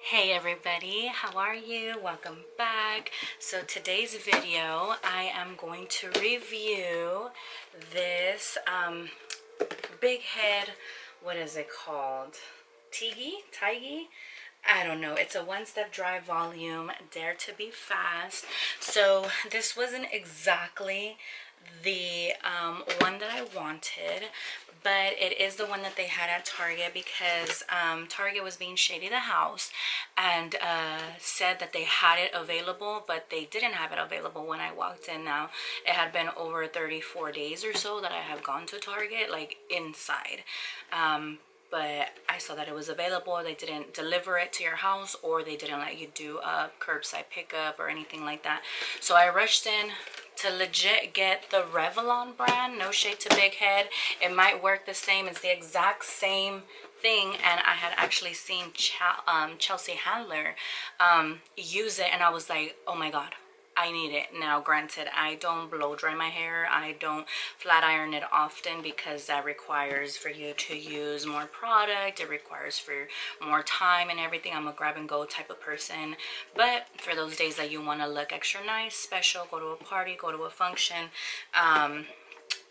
Hey everybody, how are you? Welcome back. So today's video I am going to review this big head, what is it called? Tiki? I don't know. It's a one-step dry volume, dare to be fast. So this wasn't exactly the one that I wanted, but it is the one that they had at Target because Target was being shady the house and said that they had it available, but they didn't have it available when I walked in. Now it had been over 34 days or so that I have gone to Target, like inside, but I saw that it was available. They didn't deliver it to your house, or they didn't let you do a curbside pickup or anything like that. So I rushed in to legit get the Revlon brand. No shade to Big Head, it might work the same. It's the exact same thing, and I had actually seen Chelsea Handler use it, and I was like, oh my god, I need it. Now granted, I don't blow dry my hair, I don't flat iron it often because that requires for you to use more product, it requires for more time and everything. I'm a grab and go type of person, but for those days that you want to look extra nice, special, go to a party, go to a function,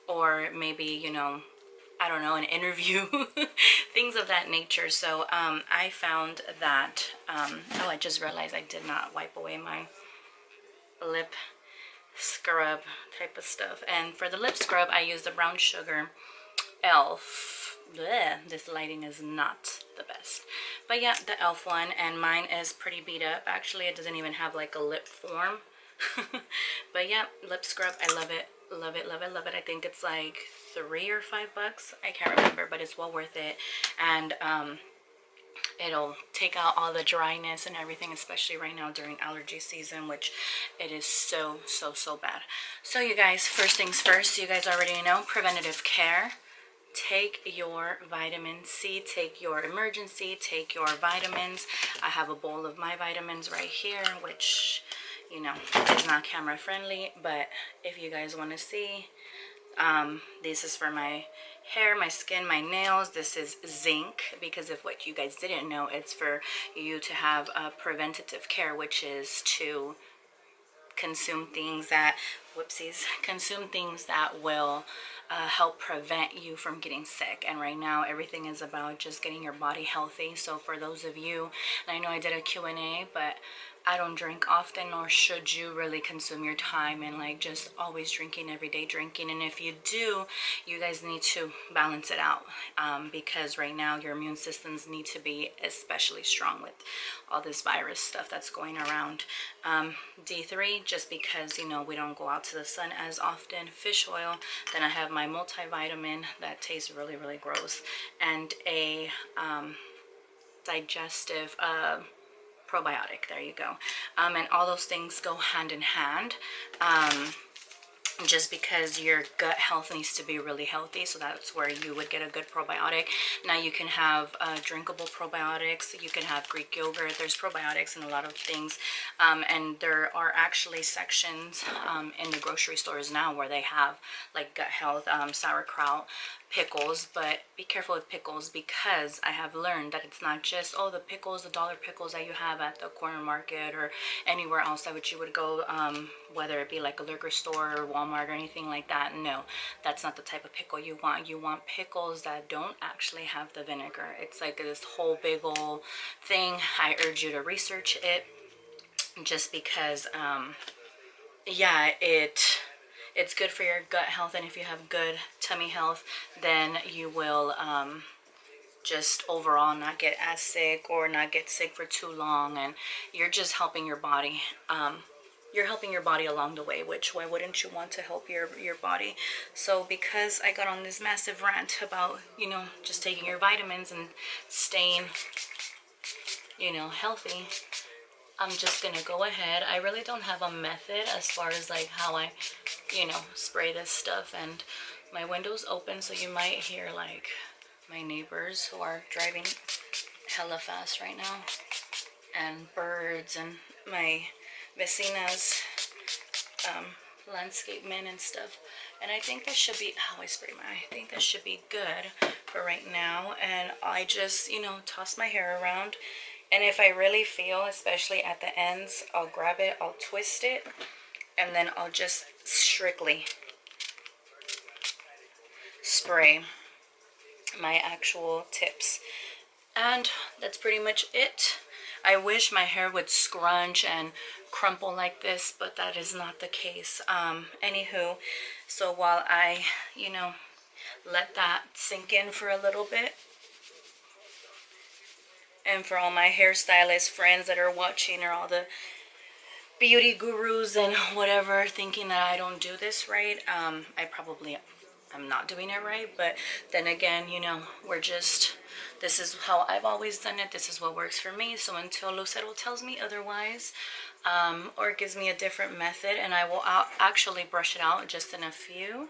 or maybe, you know, I don't know, an interview, things of that nature. So I found that, oh, I just realized I did not wipe away my lip scrub type of stuff. And for the lip scrub, I used the brown sugar elf. Blech, this lighting is not the best, but yeah, the elf one, and mine is pretty beat up. Actually, it doesn't even have like a lip form. But yeah, lip scrub, I love it, love it, love it, love it. I think it's like $3 or $5, I can't remember, but it's well worth it. And it'll take out all the dryness and everything, especially right now during allergy season, which it is so bad. So you guys, first things first, you guys already know, preventative care. Take your vitamin C, take your emergency, take your vitamins. I have a bowl of my vitamins right here, which, you know, is not camera friendly, but if you guys want to see, this is for my hair, my skin, my nails. This is zinc, because if what you guys didn't know, it's for you to have a preventative care, which is to consume things that, whoopsies, consume things that will help prevent you from getting sick. And right now everything is about just getting your body healthy. So for those of you, and I know I did a Q&A, but I don't drink often, nor should you really consume your time and like just always drinking, everyday drinking. And if you do, you guys need to balance it out, because right now your immune systems need to be especially strong with all this virus stuff that's going around. D3, just because, you know, we don't go out to the sun as often. Fish oil. Then I have my multivitamin that tastes really gross, and a digestive probiotic. There you go. And all those things go hand in hand, just because your gut health needs to be really healthy. So that's where you would get a good probiotic. Now you can have drinkable probiotics, you can have Greek yogurt. There's probiotics in a lot of things, and there are actually sections in the grocery stores now where they have like gut health, sauerkraut, pickles. But be careful with pickles, because I have learned that it's not just, oh, the pickles, the dollar pickles that you have at the corner market or anywhere else that which you would go, whether it be like a liquor store or Walmart or anything like that. No, that's not the type of pickle you want. You want pickles that don't actually have the vinegar. It's like this whole big old thing. I urge you to research it, just because yeah, it's good for your gut health. And if you have good tummy health, then you will just overall not get as sick or not get sick for too long, and you're just helping your body. You're helping your body along the way, which why wouldn't you want to help your body? So because I got on this massive rant about, you know, just taking your vitamins and staying, you know, healthy, I'm just gonna go ahead. I really don't have a method as far as like how I, you know, spray this stuff. And my window's open, so you might hear like my neighbors who are driving hella fast right now, and birds, and my vecinas, landscape men and stuff. And I think that should be how I spray my, I think that should be good for right now. And I just, you know, toss my hair around And if I really feel, especially at the ends, I'll grab it, I'll twist it, and then I'll just strictly spray my actual tips. And that's pretty much it. I wish my hair would scrunch and crumple like this, but that is not the case. Anywho, so while I, you know, let that sink in for a little bit, and for all my hairstylist friends that are watching, or all the beauty gurus and whatever thinking that I don't do this right, I'm not doing it right. But then again, you know, this is how I've always done it. This is what works for me. So until Lucero tells me otherwise, or gives me a different method, and I will actually brush it out just in a few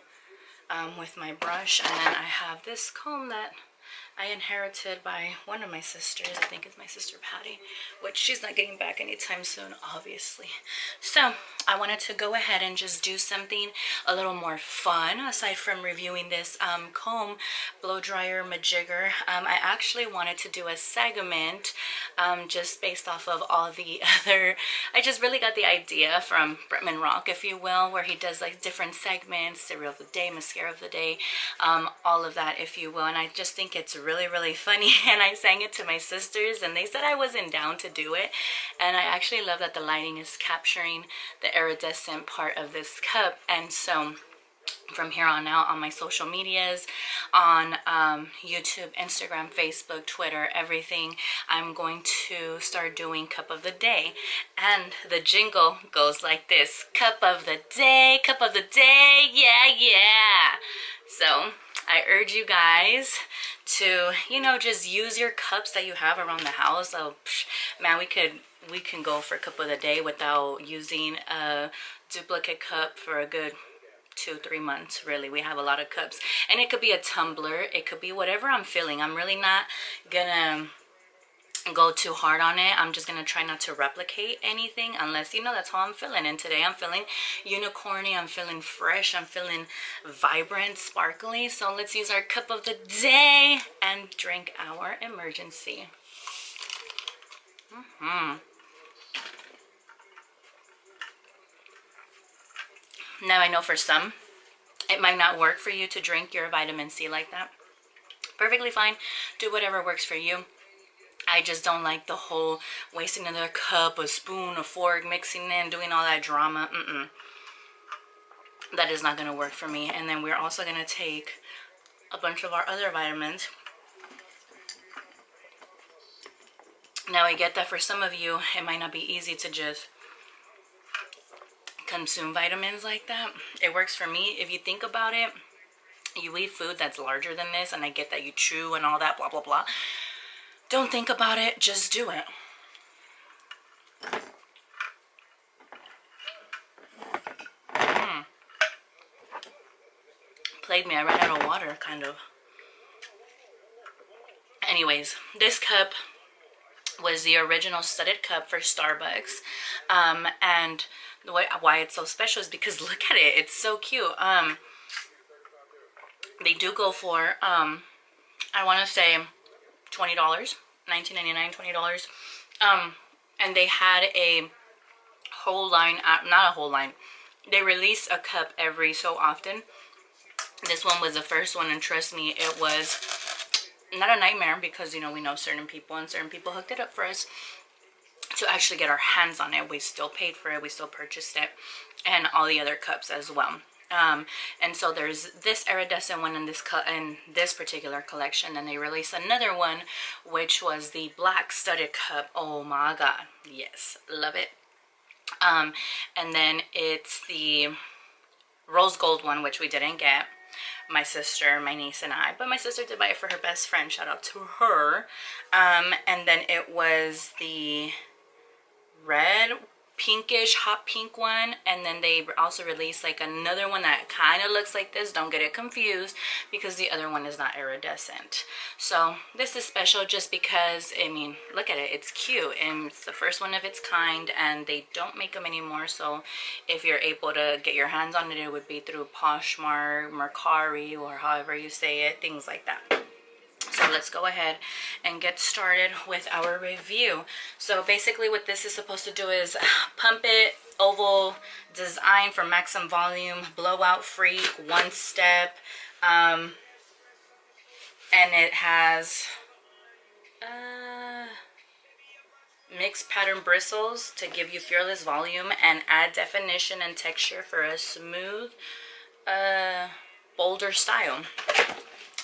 with my brush. And then I have this comb that I inherited by one of my sisters. I think it's my sister Patty, which she's not getting back anytime soon, obviously. So I wanted to go ahead and just do something a little more fun aside from reviewing this comb blow dryer majigger. I actually wanted to do a segment just based off of all the other, I just really got the idea from Bretman Rock, if you will, where he does like different segments, cereal of the day, mascara of the day, all of that, if you will. And I just think it's really funny, and I sang it to my sisters and they said I wasn't down to do it. And I actually love that the lighting is capturing the iridescent part of this cup. And so from here on out, on my social medias, on YouTube, Instagram, Facebook, Twitter, everything, I'm going to start doing cup of the day. And the jingle goes like this: cup of the day, yeah. So I urge you guys to, you know, just use your cups that you have around the house. So man, we can go for cup of the day without using a duplicate cup for a good 2-3 months. Really, we have a lot of cups, and it could be a tumbler, it could be whatever I'm feeling. I'm really not gonna go too hard on it. I'm just gonna try not to replicate anything unless, you know, that's how I'm feeling. And today I'm feeling unicorny, I'm feeling fresh, I'm feeling vibrant, sparkly. So let's use our cup of the day and drink our emergency. Now I know for some it might not work for you to drink your vitamin C like that. Perfectly fine, do whatever works for you. I just don't like the whole wasting another cup, a spoon, a fork, mixing in, doing all that drama. That is not going to work for me. And then we're also going to take a bunch of our other vitamins. Now I get that for some of you it might not be easy to just consume vitamins like that. It works for me. If you think about it, you eat food that's larger than this, and I get that you chew and all that blah blah blah. Don't think about it, just do it. Played me, I ran out of water, kind of. Anyways, this cup was the original studded cup for Starbucks. And why it's so special is because look at it, it's so cute. They do go for I want to say $20, $19.99, $20. And they had a whole line, not a whole line, they release a cup every so often. This one was the first one, and trust me, it was not a nightmare, because, you know, we know certain people, and certain people hooked it up for us to actually get our hands on it. We still paid for it, we still purchased it, and all the other cups as well. And so there's this iridescent one in this particular collection, and they released another one which was the black studded cup. Oh my god, yes, love it. And then it's the rose gold one, which we didn't get, my sister, my niece, and I, but my sister did buy it for her best friend, shout out to her. And then it was the red, pinkish, hot pink one, and then they also released like another one that kind of looks like this. Don't get it confused, because the other one is not iridescent. So this is special just because, I mean, look at it, it's cute, and it's the first one of its kind, and they don't make them anymore. So if you're able to get your hands on it, it would be through Poshmark, Mercari, or however you say it, things like that. So let's go ahead and get started with our review. So basically what this is supposed to do is pump it, oval design for maximum volume, blowout free, one step, and it has mixed pattern bristles to give you fearless volume and add definition and texture for a smooth, bolder style.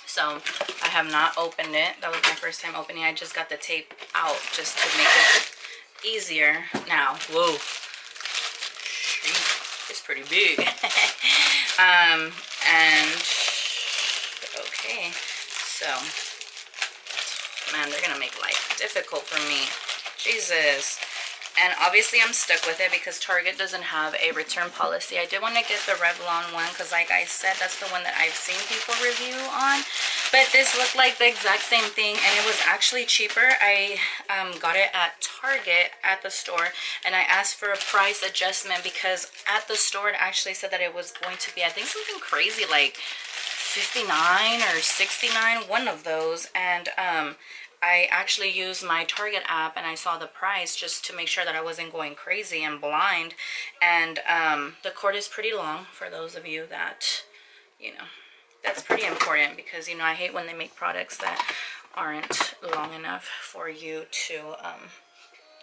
So I have not opened it. That was my first time opening. I just got the tape out just to make it easier. Now, whoa, it's pretty big. And okay, so man, they're gonna make life difficult for me. Jesus. And obviously I'm stuck with it because Target doesn't have a return policy. I did want to get the Revlon one because like I said, that's the one that I've seen people review on. But this looked like the exact same thing and it was actually cheaper. I got it at Target at the store and I asked for a price adjustment because at the store it actually said that it was going to be, I think something crazy like 59 or 69, one of those. And I actually used my Target app and I saw the price just to make sure that I wasn't going crazy and blind. And the cord is pretty long for those of you that, you know, that's pretty important because, you know, I hate when they make products that aren't long enough for you to,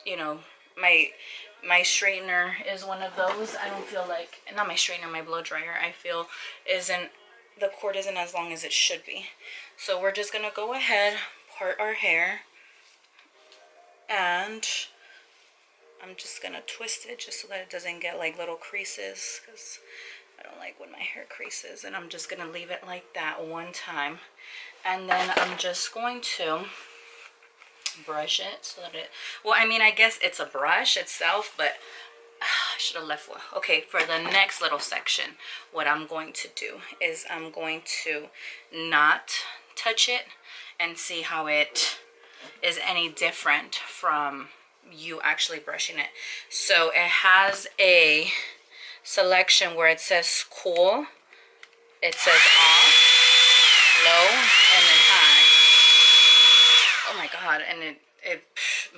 you know, my straightener is one of those. I don't feel like, not my straightener, my blow dryer, I feel the cord isn't as long as it should be. So we're just gonna go ahead, part our hair, and I'm just gonna twist it just so that it doesn't get like little creases because I don't like when my hair creases. And I'm just gonna leave it like that one time, and then I'm just going to brush it so that it, well, I mean, I guess it's a brush itself, but I should have left one. Okay, for the next little section, what I'm going to do is I'm going to not touch it and see how it is any different from you actually brushing it. So it has a selection where it says cool, it says off, low, and then high. Oh my god, and it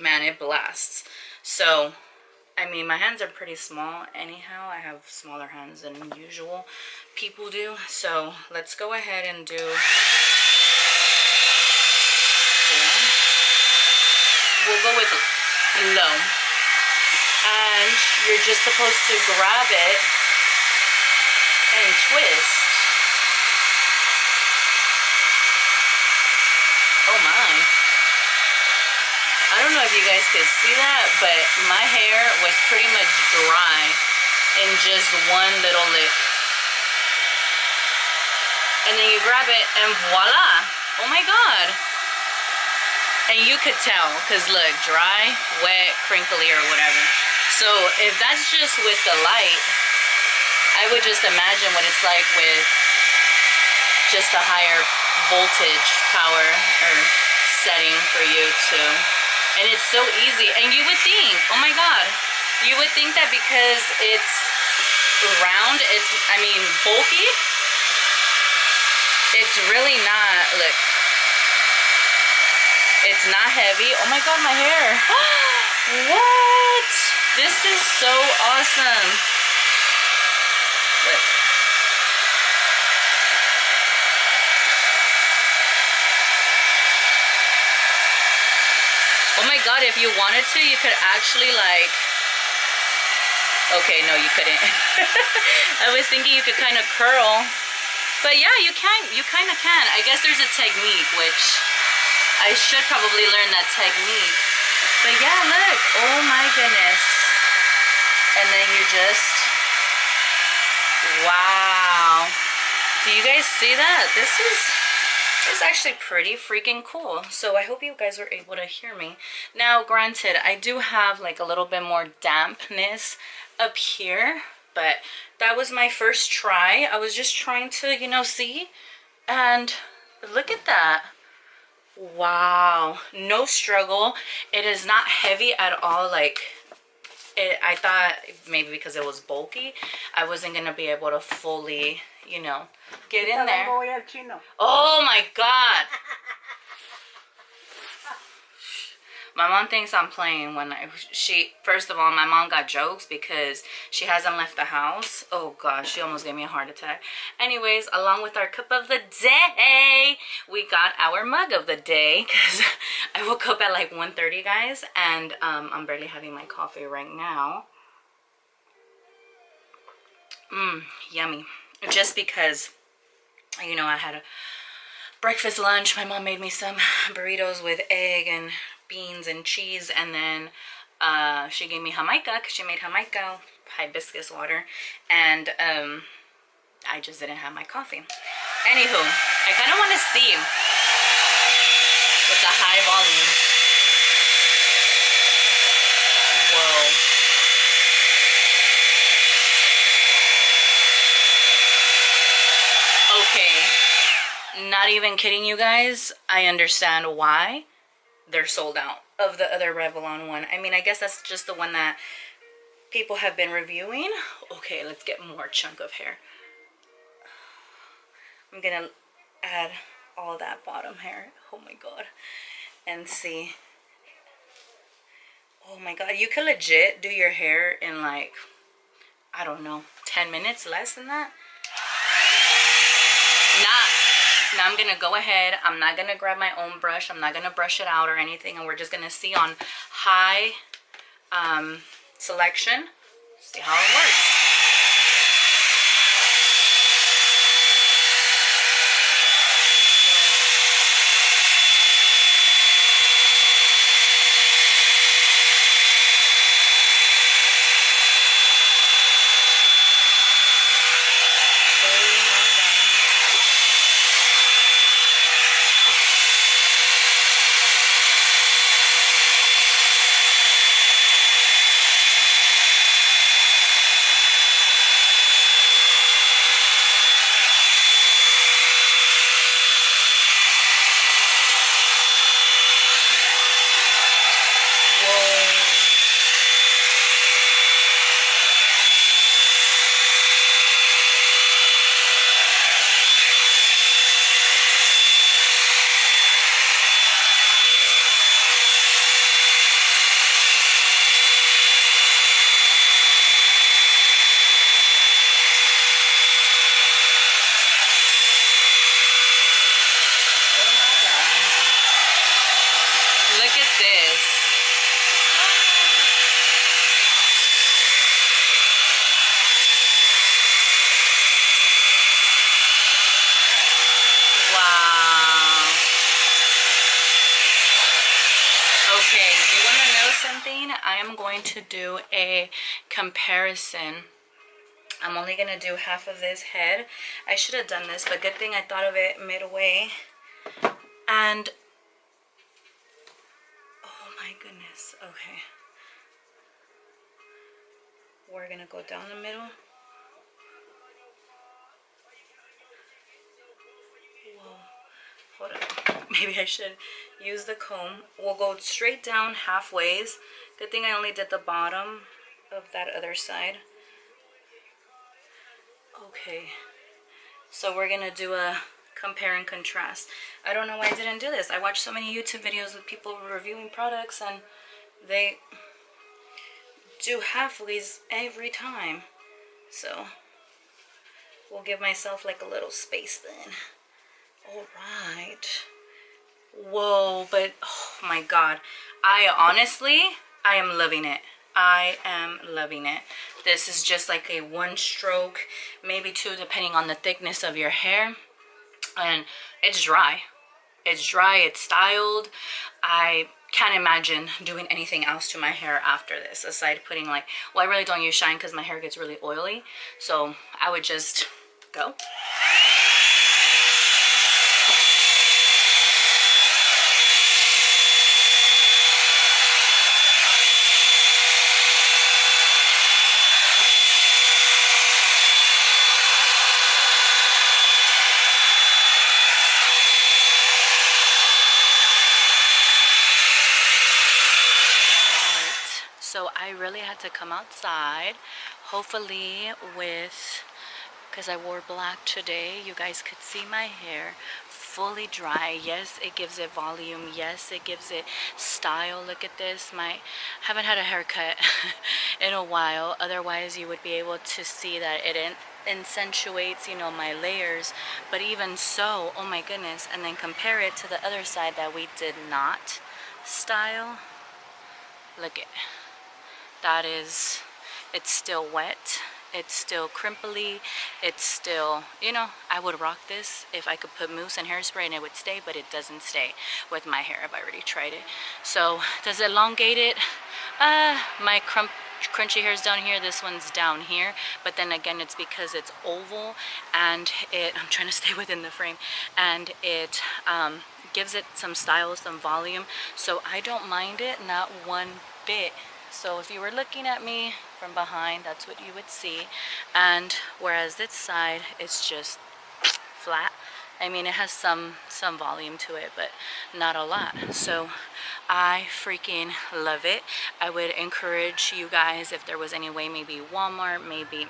man, it blasts. So I mean, my hands are pretty small anyhow. I have smaller hands than usual people do. So let's go ahead and do, we'll go with low. And you're just supposed to grab it and twist. Oh my. I don't know if you guys could see that, but my hair was pretty much dry in just one little lick. And then you grab it and voila! Oh my god! And you could tell, because look, dry, wet, crinkly, or whatever. So if that's just with the light, I would just imagine what it's like with just a higher voltage power or setting for you to. And it's so easy. And you would think, oh my god, you would think that because it's round, it's, I mean, bulky, it's really not. Look, it's not heavy. Oh my god, my hair. What? This is so awesome. Look. Oh my god, if you wanted to, you could actually like, okay, no, you couldn't. I was thinking you could kind of curl, but yeah, you can, you kind of can. I guess there's a technique, which I should probably learn that technique. But yeah, look, oh my goodness. And then you just, wow. Do you guys see that? This is actually pretty freaking cool. So I hope you guys were able to hear me. Now, granted, I do have like a little bit more dampness up here, but that was my first try. I was just trying to, you know, see. And look at that. Wow. No struggle. It is not heavy at all. Like, I thought maybe because it was bulky, I wasn't going to be able to fully, you know, get in there. Oh my god. My mom thinks I'm playing when first of all, my mom got jokes because she hasn't left the house. Oh gosh, she almost gave me a heart attack. Anyways, along with our cup of the day, we got our mug of the day because I woke up at like 1:30, guys, and I'm barely having my coffee right now. Yummy. Just because, you know, I had a breakfast, lunch. My mom made me some burritos with egg and beans and cheese, and then she gave me Jamaica because she made Jamaica hibiscus water, and I just didn't have my coffee. Anywho, I kind of want to see with the high volume. Whoa. Okay. Not even kidding you guys. I understand why they're sold out of the other Revlon one. I mean, I guess that's just the one that people have been reviewing. Okay, let's get more chunk of hair. I'm gonna add all that bottom hair. Oh my god. And see. Oh my god, you could legit do your hair in like, I don't know, 10 minutes, less than that. Now I'm gonna go ahead. I'm not gonna grab my own brush. I'm not gonna brush it out or anything, and we're just gonna see on high selection, see how it works. I am going to do a comparison. I'm only going to do half of this head. I should have done this, but good thing I thought of it midway. And, oh my goodness, okay. We're going to go down the middle. Whoa, hold up. Maybe I should use the comb. We'll go straight down halfways. Good thing I only did the bottom of that other side. Okay, so we're gonna do a compare and contrast. I don't know why I didn't do this. I watched so many YouTube videos with people reviewing products and they do halfways every time. So we'll give myself like a little space then. All right. Whoa, but oh my god. I am loving it. I am loving it. This is just like a one stroke, maybe two depending on the thickness of your hair. And it's dry. It's dry, it's styled. I can't imagine doing anything else to my hair after this, aside putting like, well, I really don't use shine because my hair gets really oily. So I would just go. So I really had to come outside, hopefully with, because I wore black today, you guys could see my hair fully dry. Yes, it gives it volume. Yes, it gives it style. Look at this. Haven't had a haircut in a while. Otherwise, you would be able to see that it accentuates, you know, my layers. But even so, oh my goodness. And then compare it to the other side that we did not style. Look at that. It's still wet. It's still crimply. It's still, you know, I would rock this if I could put mousse and hairspray and it would stay, but it doesn't stay with my hair. I've already tried it. So does it elongate it? My crunchy hairs down here, this one's down here, but then again, it's because it's oval and I'm trying to stay within the frame, and it gives it some style, some volume. So I don't mind it, not one bit. So if you were looking at me from behind, that's what you would see. And whereas this side is just flat. I mean, it has some volume to it, but not a lot. So I freaking love it. I would encourage you guys, if there was any way, maybe Walmart, maybe,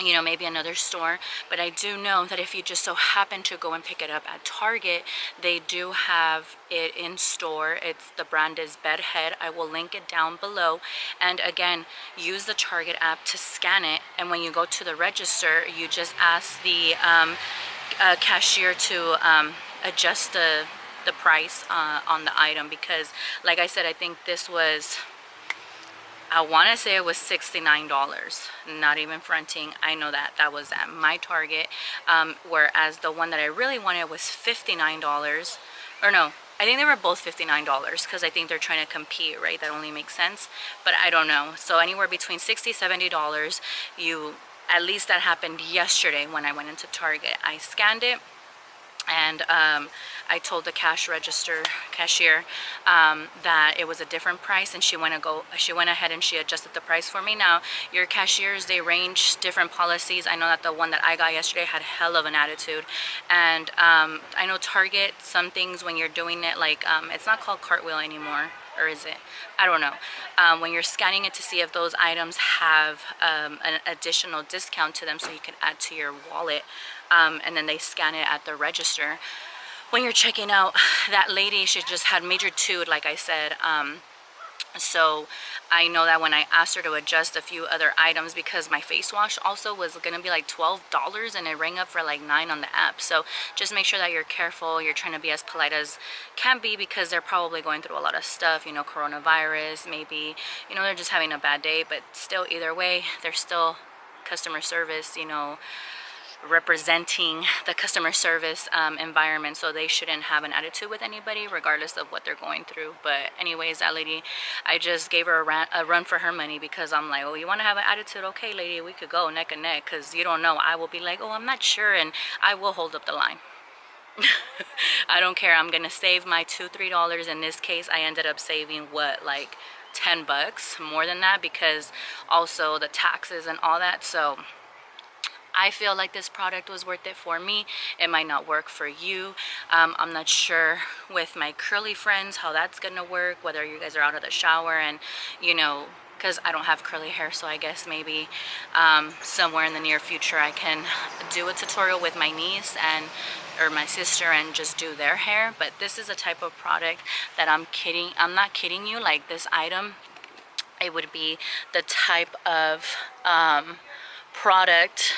you know, maybe another store. But I do know that if you just so happen to go and pick it up at Target, they do have it in store. The brand is Bedhead. I will link it down below. And again, use the Target app to scan it, and when you go to the register, you just ask the cashier to adjust the price on the item, because like I said, I think this was, I want to say it was $69, not even fronting. I know that was at my Target, whereas the one that I really wanted was $59, or no, I think they were both $59, because I think they're trying to compete, right? That only makes sense, but I don't know. So anywhere between $60, $70, at least that happened yesterday when I went into Target. I scanned it, and I told the cashier that it was a different price, and she went ahead and she adjusted the price for me. Now, your cashiers, they range different policies. I know that the one that I got yesterday had hell of an attitude, and I know Target, some things when you're doing it, like it's not called cartwheel anymore, or is it? I don't know. When you're scanning it to see if those items have an additional discount to them, so you can add to your wallet, and then they scan it at the register. When you're checking out, that lady, she just had major tude, like I said. So I know that when I asked her to adjust a few other items, because my face wash also was gonna be like $12, and it rang up for like $9 on the app. So just make sure that you're careful, you're trying to be as polite as can be, because they're probably going through a lot of stuff, you know, coronavirus, maybe, you know, they're just having a bad day, but still, either way, they're still customer service, you know, representing the customer service environment, so they shouldn't have an attitude with anybody regardless of what they're going through. But anyways, that lady, I just gave her a run for her money, because I'm like, oh, you want to have an attitude? Okay, lady, we could go neck and neck, because you don't know, I will be like, oh, I'm not sure, and I will hold up the line. I don't care. I'm gonna save my $2-3. In this case, I ended up saving what, like $10, more than that, because also the taxes and all that. So I feel like this product was worth it for me. It might not work for you. I'm not sure with my curly friends how that's gonna work, whether you guys are out of the shower and, you know, because I don't have curly hair, so I guess maybe somewhere in the near future I can do a tutorial with my niece or my sister and just do their hair. But this is a type of product that I'm not kidding you, like this item, it would be the type of product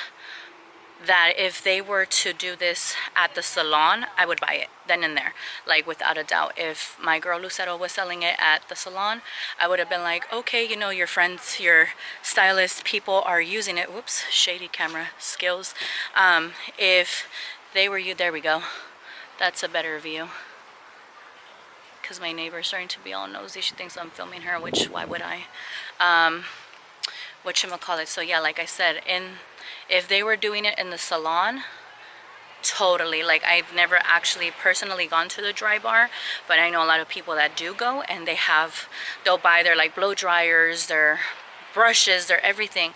that if they were to do this at the salon, I would buy it then and there, like without a doubt. If my girl Lucero was selling it at the salon, I would have been like, okay, you know, your friends, your stylist people are using it. Whoops, shady camera skills. If they were you, there we go. That's a better view. Because my neighbor's starting to be all nosy. She thinks I'm filming her, which why would I? Whatchamacallit. So yeah, like I said, if they were doing it in the salon, totally. Like, I've never actually personally gone to the dry bar, but I know a lot of people that do go, and they'll buy their like blow dryers, their brushes, their everything.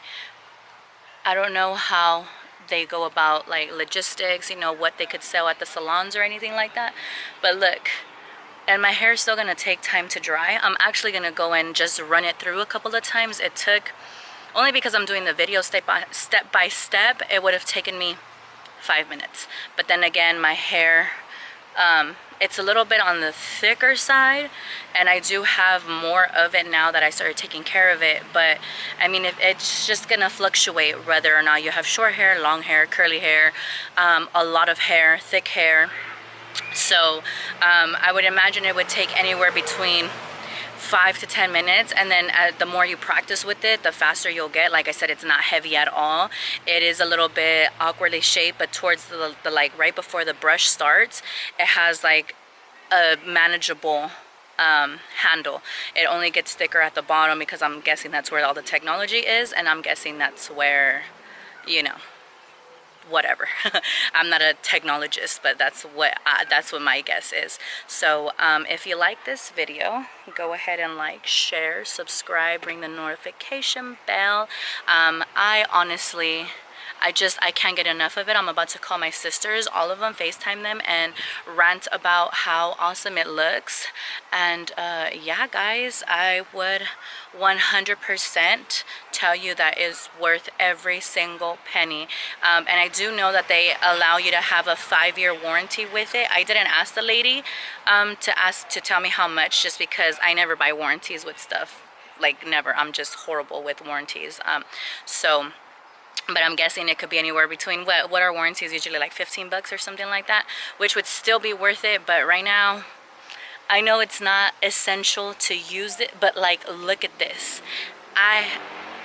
I don't know how they go about like logistics, you know, what they could sell at the salons or anything like that. But look, and my hair is still gonna take time to dry. I'm actually gonna go and just run it through a couple of times. It took, only because I'm doing the video step by step, it would have taken me 5 minutes. But then again, my hair, it's a little bit on the thicker side, and I do have more of it now that I started taking care of it. But I mean, it's just gonna fluctuate whether or not you have short hair, long hair, curly hair, a lot of hair, thick hair. So I would imagine it would take anywhere between 5 to 10 minutes, and then the more you practice with it, the faster you'll get. Like I said, it's not heavy at all. It is a little bit awkwardly shaped, but towards the like right before the brush starts, it has like a manageable handle. It only gets thicker at the bottom because I'm guessing that's where all the technology is, and I'm guessing that's where, you know, whatever. I'm not a technologist, but that's what my guess is. So if you like this video, go ahead and like, share, subscribe, ring the notification bell. I honestly, I can't get enough of it. I'm about to call my sisters, all of them, FaceTime them, and rant about how awesome it looks. And yeah, guys, I would 100% tell you that is worth every single penny. And I do know that they allow you to have a 5-year warranty with it. I didn't ask the lady to tell me how much, just because I never buy warranties with stuff. Like, never. I'm just horrible with warranties. But I'm guessing it could be anywhere between, what are warranties usually, like 15 bucks or something like that, which would still be worth it. But right now, I know it's not essential to use it, but like, look at this. I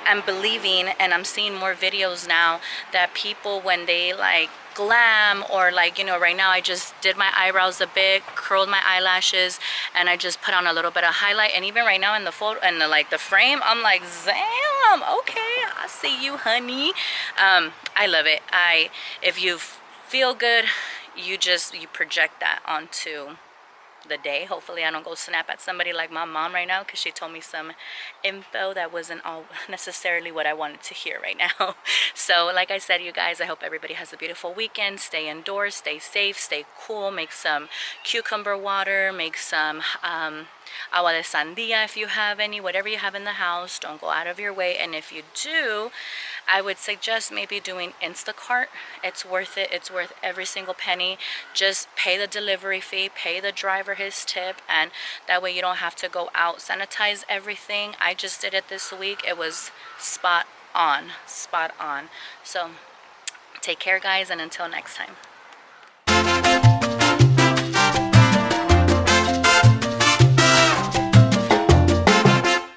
am believing, and I'm seeing more videos now, that people, when they like glam, or like, you know, right now I just did my eyebrows a bit, curled my eyelashes, and I just put on a little bit of highlight. And even right now in the photo, and like the frame, I'm like, damn, okay, I see you, honey. I love it. If you feel good, you project that onto the day. Hopefully I don't go snap at somebody like my mom right now, because she told me some info that wasn't all necessarily what I wanted to hear right now. So like I said, you guys, I hope everybody has a beautiful weekend. Stay indoors, stay safe, stay cool, make some cucumber water, make some agua de sandia if you have any, whatever you have in the house. Don't go out of your way. And if you do, I would suggest maybe doing Instacart. It's worth it. It's worth every single penny. Just pay the delivery fee, pay the driver his tip, and that way you don't have to go out. Sanitize everything. I just did it this week. It was spot on. So take care, guys, and until next time.